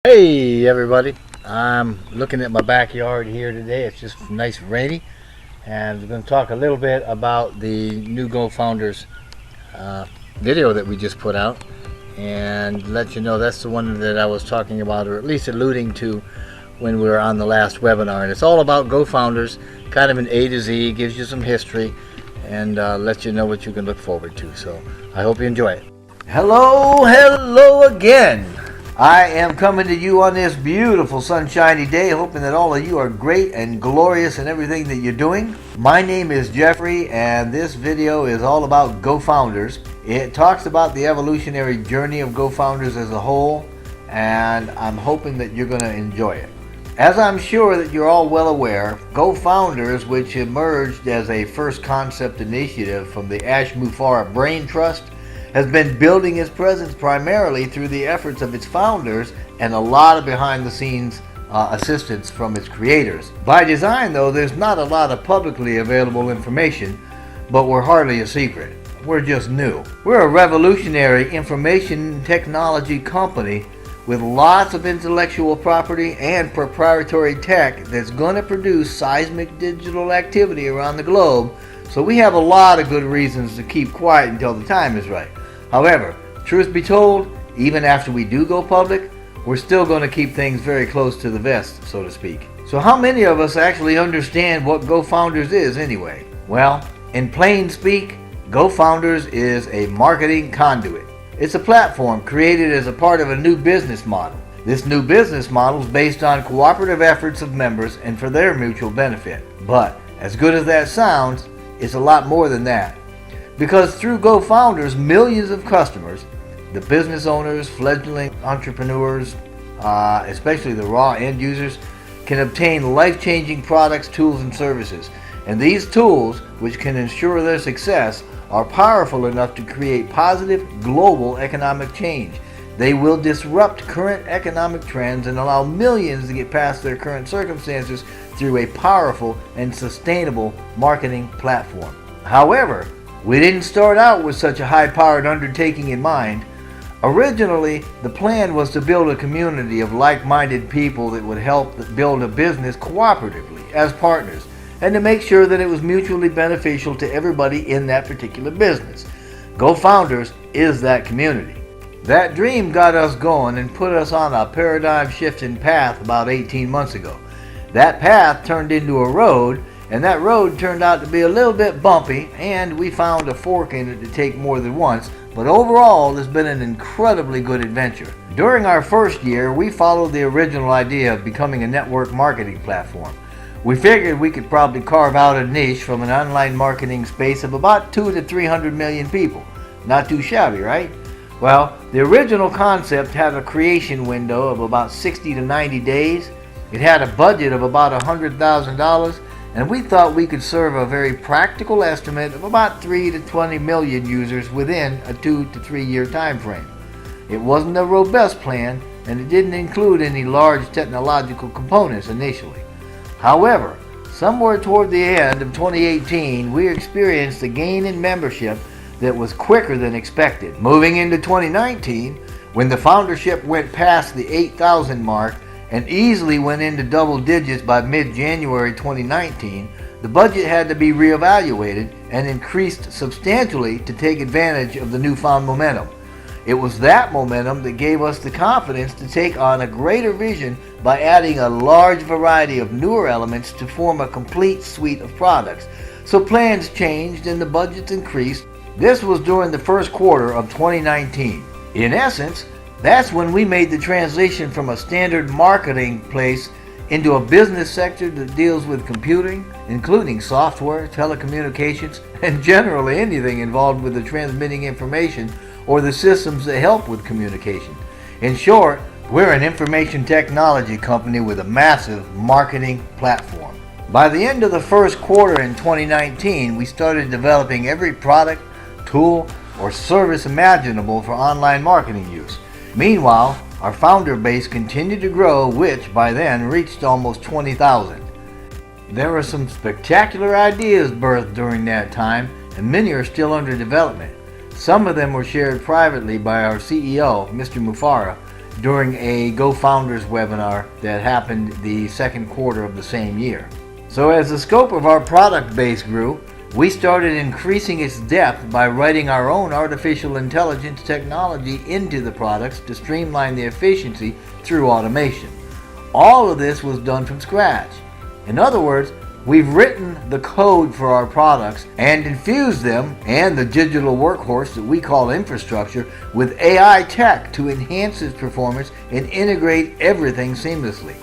Hey everybody, I'm looking at my backyard here today. It's just nice and rainy, and we're going to talk a little bit about the new GoFounders video that we just put out, and let you know that's the one that I was talking about, or at least alluding to when we were on the last webinar. And it's all about GoFounders, kind of an A to Z, gives you some history, and lets you know what you can look forward to. So I hope you enjoy it. Hello again. I am coming to you on this beautiful sunshiny day, hoping that all of you are great and glorious in everything that you're doing. My name is Jeffrey, and this video is all about GoFounders. It talks about the evolutionary journey of GoFounders as a whole, and I'm hoping that you're going to enjoy it. As I'm sure that you're all well aware, GoFounders, which emerged as a first concept initiative from the Mufareh Brain Trust, has been building its presence primarily through the efforts of its founders and a lot of behind-the-scenes assistance from its creators. By design, though, there's not a lot of publicly available information, but we're hardly a secret. We're just new. We're a revolutionary information technology company with lots of intellectual property and proprietary tech that's going to produce seismic digital activity around the globe, so we have a lot of good reasons to keep quiet until the time is right. However, truth be told, even after we do go public, we're still going to keep things very close to the vest, so to speak. So how many of us actually understand what GoFounders is anyway? Well, in plain speak, GoFounders is a marketing conduit. It's a platform created as a part of a new business model. This new business model is based on cooperative efforts of members and for their mutual benefit. But as good as that sounds, it's a lot more than that. Because through GoFounders, millions of customers, the business owners, fledgling entrepreneurs, especially the raw end users, can obtain life-changing products, tools, and services. And these tools, which can ensure their success, are powerful enough to create positive global economic change. They will disrupt current economic trends and allow millions to get past their current circumstances through a powerful and sustainable marketing platform. However, we didn't start out with such a high-powered undertaking in mind. Originally, the plan was to build a community of like-minded people that would help build a business cooperatively as partners, and to make sure that it was mutually beneficial to everybody in that particular business. GoFounders is that community. That dream got us going and put us on a paradigm-shifting path about 18 months ago. That path turned into a road, and that road turned out to be a little bit bumpy, and we found a fork in it to take more than once, but overall it's been an incredibly good adventure. During our first year, we followed the original idea of becoming a network marketing platform. We figured we could probably carve out a niche from an online marketing space of about 200 to 300 million people. Not too shabby, right? Well, the original concept had a creation window of about 60 to 90 days. It had a budget of about $100,000, and we thought we could serve a very practical estimate of about 3 to 20 million users within a 2 to 3 year time frame. It wasn't a robust plan, and it didn't include any large technological components initially. However, somewhere toward the end of 2018, we experienced a gain in membership that was quicker than expected. Moving into 2019, when the foundership went past the 8,000 mark, and easily went into double digits by mid-January 2019, the budget had to be reevaluated and increased substantially to take advantage of the newfound momentum. It was that momentum that gave us the confidence to take on a greater vision by adding a large variety of newer elements to form a complete suite of products. So plans changed and the budgets increased. This was during the first quarter of 2019. In essence, that's when we made the transition from a standard marketing place into a business sector that deals with computing, including software, telecommunications, and generally anything involved with the transmitting information or the systems that help with communication. In short, we're an information technology company with a massive marketing platform. By the end of the first quarter in 2019, we started developing every product, tool, or service imaginable for online marketing use. Meanwhile, our founder base continued to grow, which by then reached almost 20,000. There were some spectacular ideas birthed during that time, and many are still under development. Some of them were shared privately by our CEO, Mr. Mufareh, during a GoFounders webinar that happened the second quarter of the same year. So as the scope of our product base grew, we started increasing its depth by writing our own artificial intelligence technology into the products to streamline the efficiency through automation. All of this was done from scratch. In other words, we've written the code for our products and infused them and the digital workhorse that we call infrastructure with AI tech to enhance its performance and integrate everything seamlessly.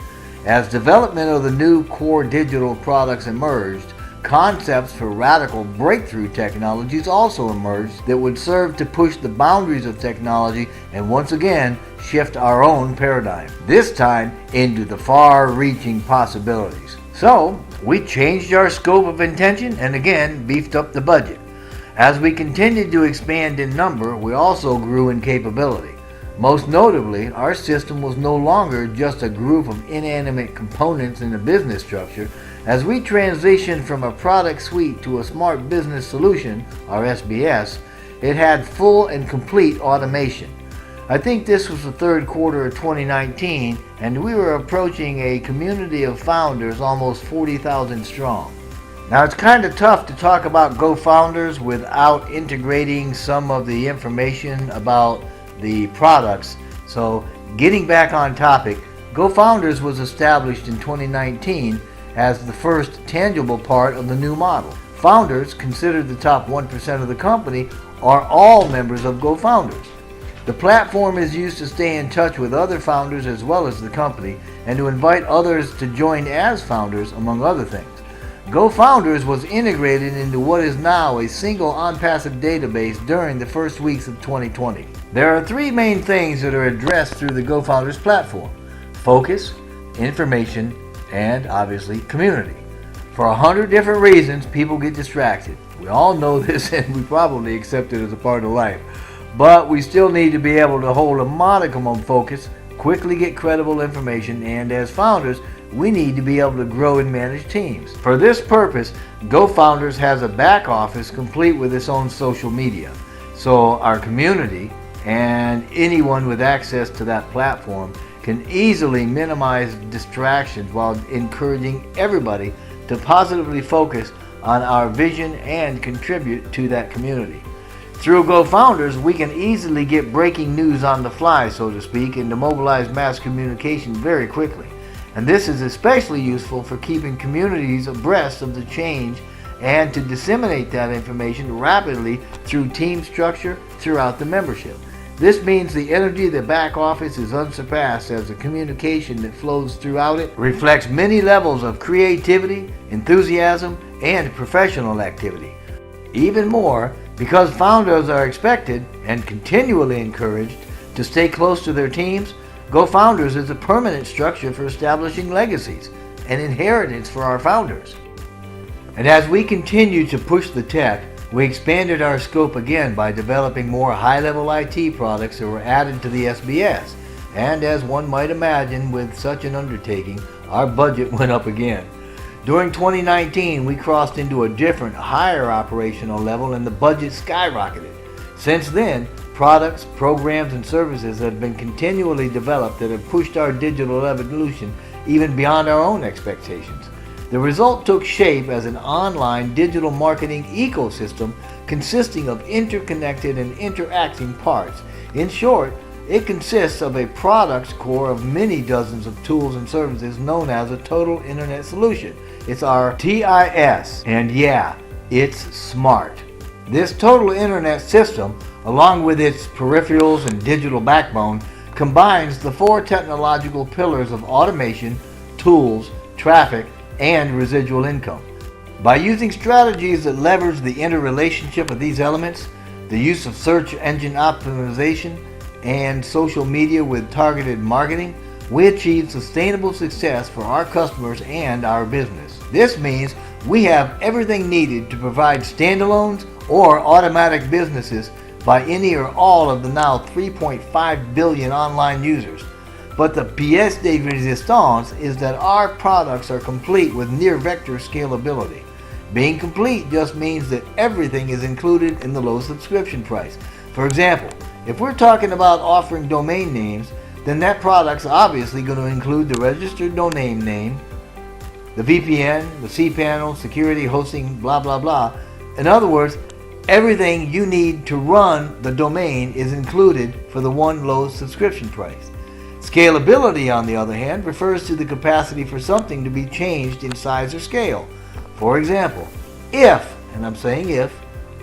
As development of the new core digital products emerged, concepts for radical breakthrough technologies also emerged that would serve to push the boundaries of technology and once again shift our own paradigm, this time into the far-reaching possibilities. So, we changed our scope of intention and again beefed up the budget. As we continued to expand in number, we also grew in capability. Most notably, our system was no longer just a group of inanimate components in a business structure. As we transitioned from a product suite to a smart business solution, our SBS, it had full and complete automation. I think this was the third quarter of 2019, and we were approaching a community of founders almost 40,000 strong. Now it's kind of tough to talk about GoFounders without integrating some of the information about the products. So getting back on topic, GoFounders was established in 2019 as the first tangible part of the new model. Founders, considered the top 1% of the company, are all members of GoFounders. The platform is used to stay in touch with other founders as well as the company and to invite others to join as founders, among other things. GoFounders was integrated into what is now a single OnPassive database during the first weeks of 2020. There are three main things that are addressed through the GoFounders platform: focus, information, and obviously community. For 100 different reasons, people get distracted. We all know this and we probably accept it as a part of life. But we still need to be able to hold a modicum of focus, quickly get credible information, and as founders, we need to be able to grow and manage teams. For this purpose, GoFounders has a back office complete with its own social media. So our community and anyone with access to that platform can easily minimize distractions while encouraging everybody to positively focus on our vision and contribute to that community. Through GoFounders, we can easily get breaking news on the fly, so to speak, and to mobilize mass communication very quickly. And this is especially useful for keeping communities abreast of the change and to disseminate that information rapidly through team structure throughout the membership. This means the energy of the back office is unsurpassed, as the communication that flows throughout it reflects many levels of creativity, enthusiasm, and professional activity. Even more, because founders are expected and continually encouraged to stay close to their teams, GoFounders is a permanent structure for establishing legacies and inheritance for our founders. And as we continue to push the tech, we expanded our scope again by developing more high-level IT products that were added to the SBS. And as one might imagine with such an undertaking, our budget went up again. During 2019, we crossed into a different, higher operational level and the budget skyrocketed. Since then, products, programs, and services have been continually developed that have pushed our digital evolution even beyond our own expectations. The result took shape as an online digital marketing ecosystem consisting of interconnected and interacting parts. In short, it consists of a product's core of many dozens of tools and services known as a total internet solution. It's our TIS, and yeah, it's smart. This total internet system, along with its peripherals and digital backbone, combines the four technological pillars of automation, tools, traffic, and residual income. By using strategies that leverage the interrelationship of these elements, the use of search engine optimization, and social media with targeted marketing, we achieve sustainable success for our customers and our business. This means we have everything needed to provide standalones or automatic businesses by any or all of the now 3.5 billion online users. But the pièce de résistance is that our products are complete with near vector scalability. Being complete just means that everything is included in the low subscription price. For example, if we're talking about offering domain names, then that product's obviously going to include the registered domain name, the VPN, the cPanel, security, hosting, blah, blah, blah. In other words, everything you need to run the domain is included for the one low subscription price. Scalability, on the other hand, refers to the capacity for something to be changed in size or scale. For example, if, and I'm saying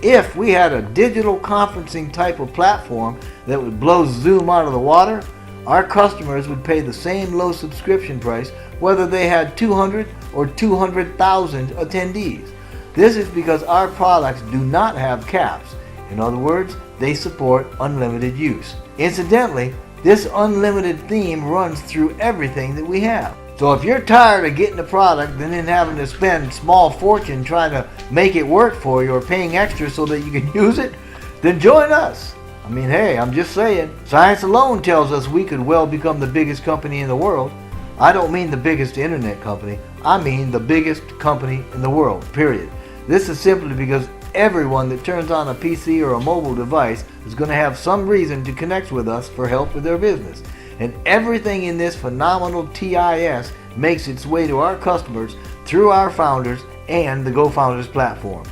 if we had a digital conferencing type of platform that would blow Zoom out of the water, our customers would pay the same low subscription price whether they had 200 or 200,000 attendees. This is because our products do not have caps. In other words, they support unlimited use. Incidentally, this unlimited theme runs through everything that we have. So if you're tired of getting a product and then having to spend small fortune trying to make it work for you or paying extra so that you can use it, then join us. I mean, hey, I'm just saying, science alone tells us we could well become the biggest company in the world. I don't mean the biggest internet company, I mean the biggest company in the world, period. This is simply because everyone that turns on a PC or a mobile device is going to have some reason to connect with us for help with their business. And everything in this phenomenal TIS makes its way to our customers through our founders and the GoFounders platform.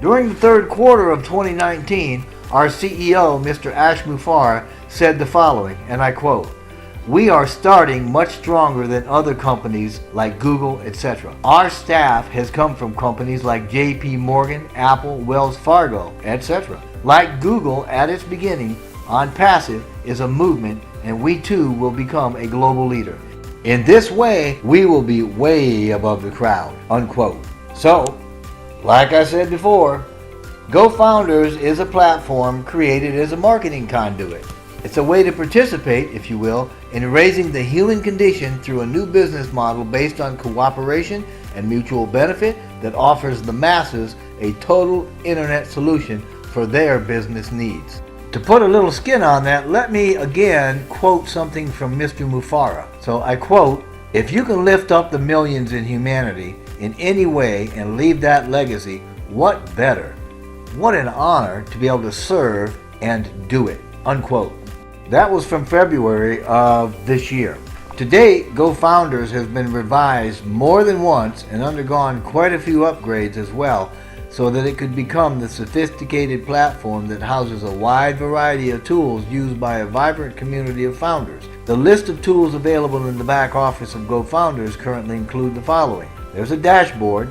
During the third quarter of 2019, our CEO, Mr. Mufareh, said the following, and I quote, "We are starting much stronger than other companies like Google, etc. Our staff has come from companies like JP Morgan, Apple, Wells Fargo, etc. Like Google at its beginning, OnPassive is a movement, and we too will become a global leader. In this way, we will be way above the crowd," unquote. So, like I said before, GoFounders is a platform created as a marketing conduit. It's a way to participate, if you will, in raising the human condition through a new business model based on cooperation and mutual benefit that offers the masses a total internet solution for their business needs. To put a little skin on that, let me again quote something from Mr. Mufareh. So I quote, "If you can lift up the millions in humanity in any way and leave that legacy, what better? What an honor to be able to serve and do it," unquote. That was from February of this year. To date, GoFounders has been revised more than once and undergone quite a few upgrades as well, so that it could become the sophisticated platform that houses a wide variety of tools used by a vibrant community of founders. The list of tools available in the back office of GoFounders currently include the following. There's a dashboard.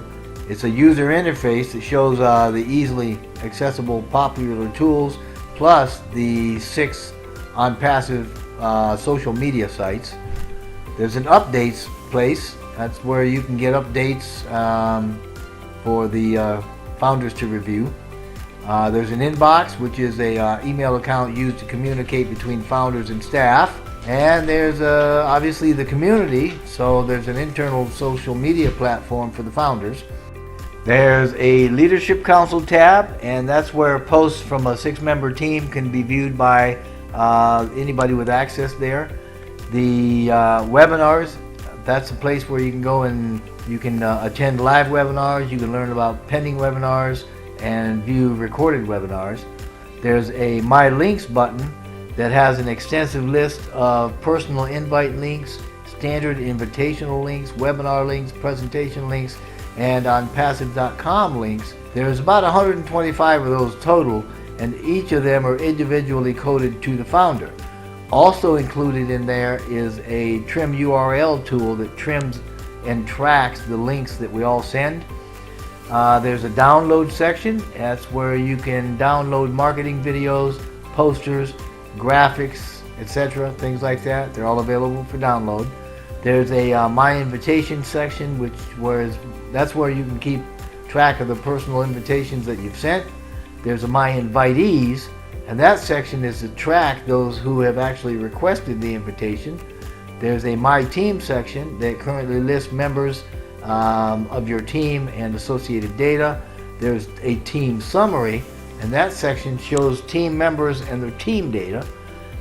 It's a user interface that shows the easily accessible popular tools, plus the 6 OnPassive social media sites. There's an updates place. That's where you can get updates for the founders to review. There's an inbox, which is a email account used to communicate between founders and staff. And there's obviously the community, so there's an internal social media platform for the founders. There's a leadership council tab, and that's where posts from a 6-member team can be viewed by anybody with access there. The webinars, that's a place where you can go and you can attend live webinars, you can learn about pending webinars, and view recorded webinars. There's a My Links button that has an extensive list of personal invite links, standard invitational links, webinar links, presentation links, and OnPassive.com links. There's about 125 of those total, and each of them are individually coded to the founder. Also included in there is a trim URL tool that trims and tracks the links that we all send. There's a download section. That's where you can download marketing videos, posters, graphics, etc., things like that. They're all available for download. There's a My Invitation section, that's where you can keep track of the personal invitations that you've sent. There's a My Invitees, and that section is to track those who have actually requested the invitation. There's a My Team section that currently lists members of your team and associated data. There's a Team Summary, and that section shows team members and their team data.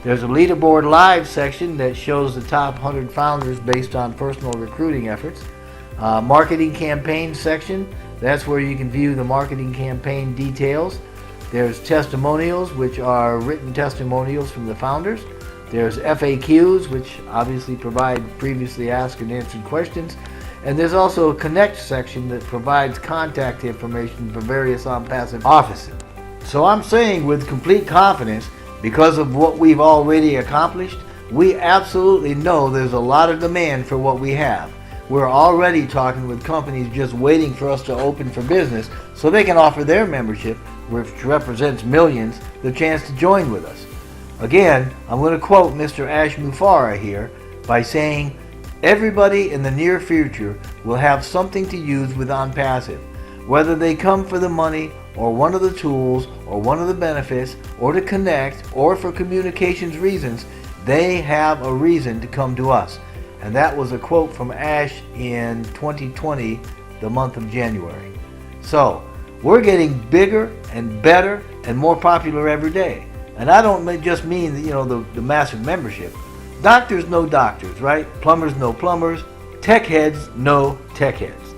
There's a Leaderboard Live section that shows the top 100 founders based on personal recruiting efforts. Marketing Campaign section, that's where you can view the marketing campaign details. There's testimonials, which are written testimonials from the founders. There's FAQs, which obviously provide previously asked and answered questions. And there's also a Connect section that provides contact information for various OnPassive offices. So I'm saying with complete confidence, because of what we've already accomplished, we absolutely know there's a lot of demand for what we have. We're already talking with companies just waiting for us to open for business so they can offer their membership, which represents millions, the chance to join with us. Again, I'm going to quote Mr. Mufareh here by saying, everybody in the near future will have something to use with OnPassive, whether they come for the money or one of the tools or one of the benefits or to connect or for communications reasons. They have a reason to come to us. And that was a quote from Ash in 2020, the month of January. So we're getting bigger and better and more popular every day. And I don't just mean the massive membership. Doctors know doctors, right? Plumbers know plumbers. Tech heads know tech heads.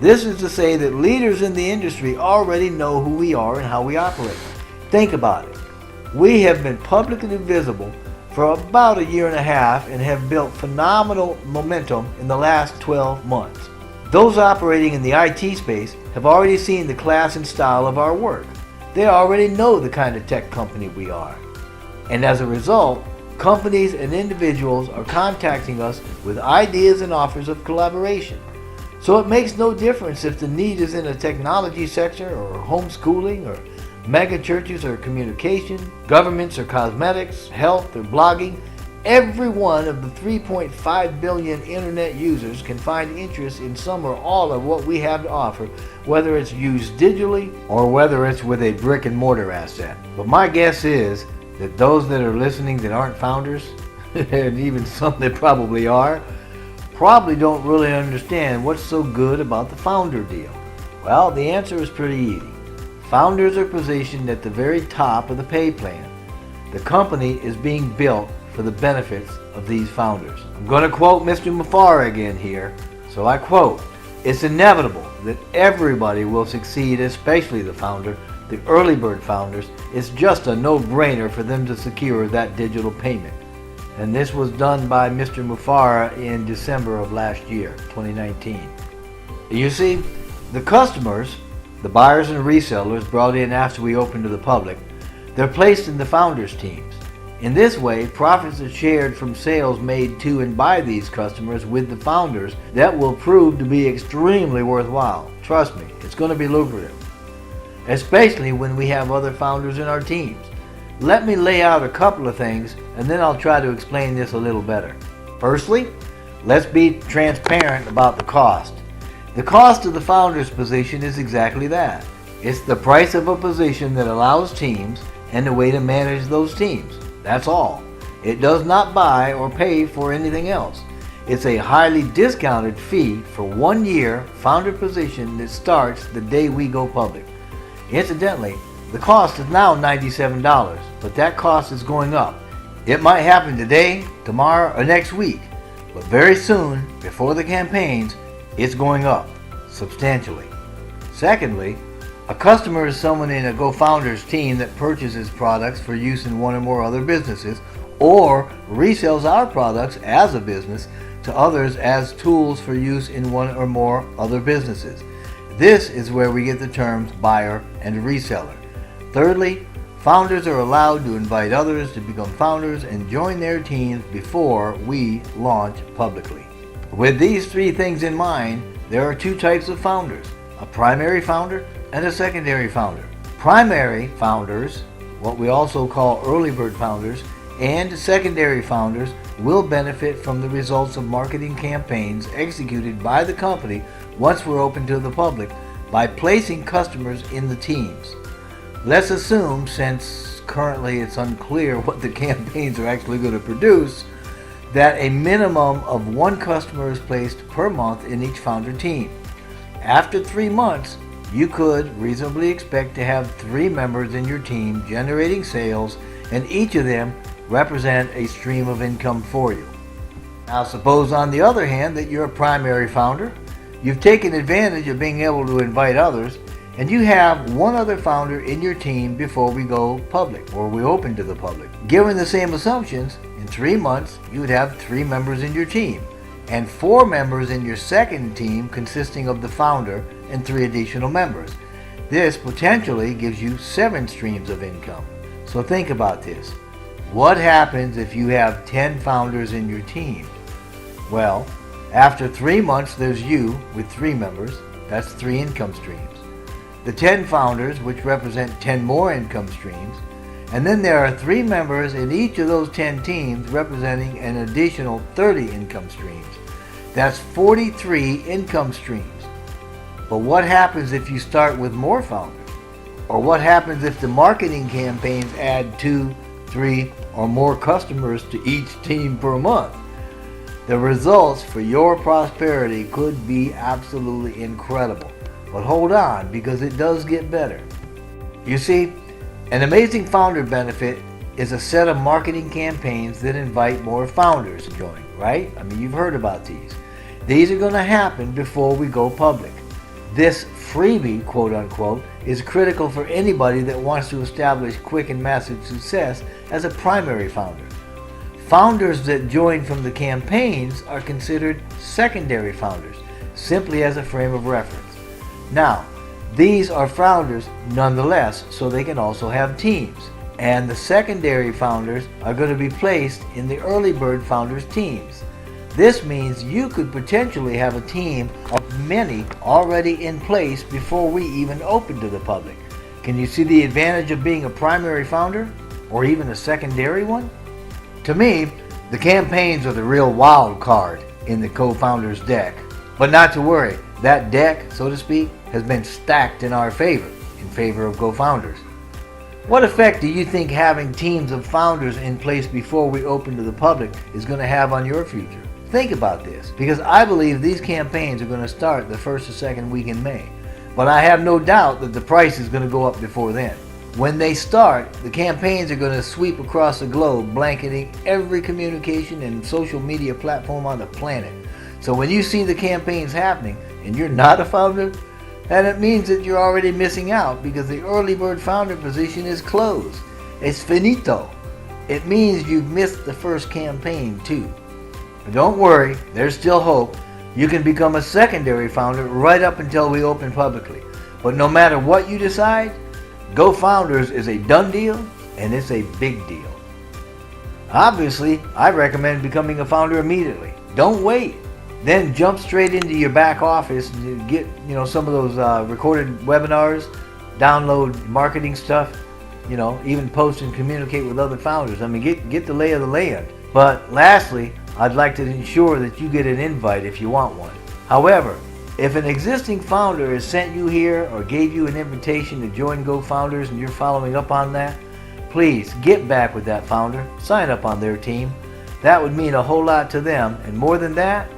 This is to say that leaders in the industry already know who we are and how we operate. Think about it. We have been publicly visible for about a year and a half and have built phenomenal momentum in the last 12 months. Those operating in the IT space have already seen the class and style of our work. They already know the kind of tech company we are. And as a result, companies and individuals are contacting us with ideas and offers of collaboration. So it makes no difference if the need is in a technology sector or homeschooling or mega churches or communication, governments or cosmetics, health or blogging. Every one of the 3.5 billion internet users can find interest in some or all of what we have to offer, whether it's used digitally or whether it's with a brick and mortar asset. But my guess is that those that are listening that aren't founders, and even some that probably are, probably don't really understand what's so good about the founder deal. Well, the answer is pretty easy. Founders are positioned at the very top of the pay plan. The company is being built for the benefits of these founders. I'm going to quote Mr. Mufareh again here. So I quote, "It's inevitable that everybody will succeed, especially the founder, the early bird founders. It's just a no-brainer for them to secure that digital payment." And this was done by Mr. Mufareh in December of last year, 2019. You see, the customers, the buyers and resellers brought in after we opened to the public, they're placed in the founders' teams. In this way, profits are shared from sales made to and by these customers with the founders that will prove to be extremely worthwhile. Trust me, it's going to be lucrative, especially when we have other founders in our teams. Let me lay out a couple of things and then I'll try to explain this a little better. Firstly, let's be transparent about the cost. The cost of the founder's position is exactly that. It's the price of a position that allows teams and the way to manage those teams. That's all. It does not buy or pay for anything else. It's a highly discounted fee for 1 year founder position that starts the day we go public. Incidentally, the cost is now $97, but that cost is going up. It might happen today, tomorrow, or next week, but very soon, before the campaigns, it's going up substantially. Secondly, a customer is someone in a GoFounders team that purchases products for use in one or more other businesses or resells our products as a business to others as tools for use in one or more other businesses. This is where we get the terms buyer and reseller. Thirdly, founders are allowed to invite others to become founders and join their teams before we launch publicly. With these three things in mind, there are two types of founders: a primary founder and a secondary founder. Primary founders, what we also call early bird founders, and secondary founders will benefit from the results of marketing campaigns executed by the company once we're open to the public by placing customers in the teams. Let's assume, since currently it's unclear what the campaigns are actually going to produce, that a minimum of one customer is placed per month in each founder team. After 3 months, you could reasonably expect to have 3 members in your team generating sales, and each of them represent a stream of income for you. Now suppose on the other hand that you're a primary founder, you've taken advantage of being able to invite others, and you have one other founder in your team before we go public or we open to the public. Given the same assumptions, In 3 months, you would have 3 members in your team, and 4 members in your second team consisting of the founder and 3 additional members. This potentially gives you 7 streams of income. So think about this. What happens if you have 10 founders in your team? Well, after 3 months, there's you with 3 members. That's 3 income streams. The 10 founders, which represent 10 more income streams. And then there are 3 members in each of those 10 teams representing an additional 30 income streams. That's 43 income streams. But what happens if you start with more founders? Or what happens if the marketing campaigns add 2, 3, or more customers to each team per month? The results for your prosperity could be absolutely incredible. But hold on, because it does get better. You see, an amazing founder benefit is a set of marketing campaigns that invite more founders to join, right? I mean, you've heard about these. These are going to happen before we go public. This freebie, quote unquote, is critical for anybody that wants to establish quick and massive success as a primary founder. Founders that join from the campaigns are considered secondary founders, simply as a frame of reference. Now, these are founders nonetheless, so they can also have teams. And the secondary founders are going to be placed in the early bird founders teams. This means you could potentially have a team of many already in place before we even open to the public. Can you see the advantage of being a primary founder or even a secondary one? To me, the campaigns are the real wild card in the co-founders deck. But not to worry, that deck, so to speak, has been stacked in our favor, in favor of GoFounders. What effect do you think having teams of founders in place before we open to the public is going to have on your future? Think about this, because I believe these campaigns are going to start the first or second week in May. But I have no doubt that the price is going to go up before then. When they start, the campaigns are going to sweep across the globe, blanketing every communication and social media platform on the planet. So when you see the campaigns happening and you're not a founder, then it means that you're already missing out because the early bird founder position is closed. It's finito. It means you've missed the first campaign too. But don't worry, there's still hope. You can become a secondary founder right up until we open publicly. But no matter what you decide, GoFounders is a done deal, and it's a big deal. Obviously, I recommend becoming a founder immediately. Don't wait. Then jump straight into your back office and get some of those recorded webinars, download marketing stuff, even post and communicate with other founders. I mean, get the lay of the land. But lastly, I'd like to ensure that you get an invite if you want one. However, if an existing founder has sent you here or gave you an invitation to join GoFounders and you're following up on that, please get back with that founder, sign up on their team. That would mean a whole lot to them, and more than that,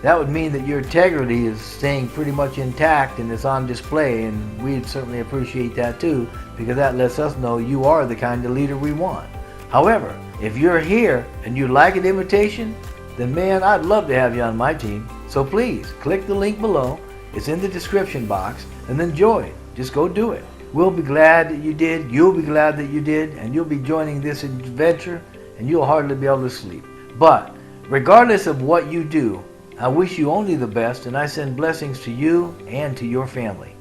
that would mean that your integrity is staying pretty much intact and it's on display, and we'd certainly appreciate that too, because that lets us know you are the kind of leader we want. However, if you're here and you like an invitation, then man, I'd love to have you on my team. So please, click the link below. It's in the description box, and then join. Just go do it. We'll be glad that you did. You'll be glad that you did, and you'll be joining this adventure, and you'll hardly be able to sleep. But regardless of what you do, I wish you only the best, and I send blessings to you and to your family.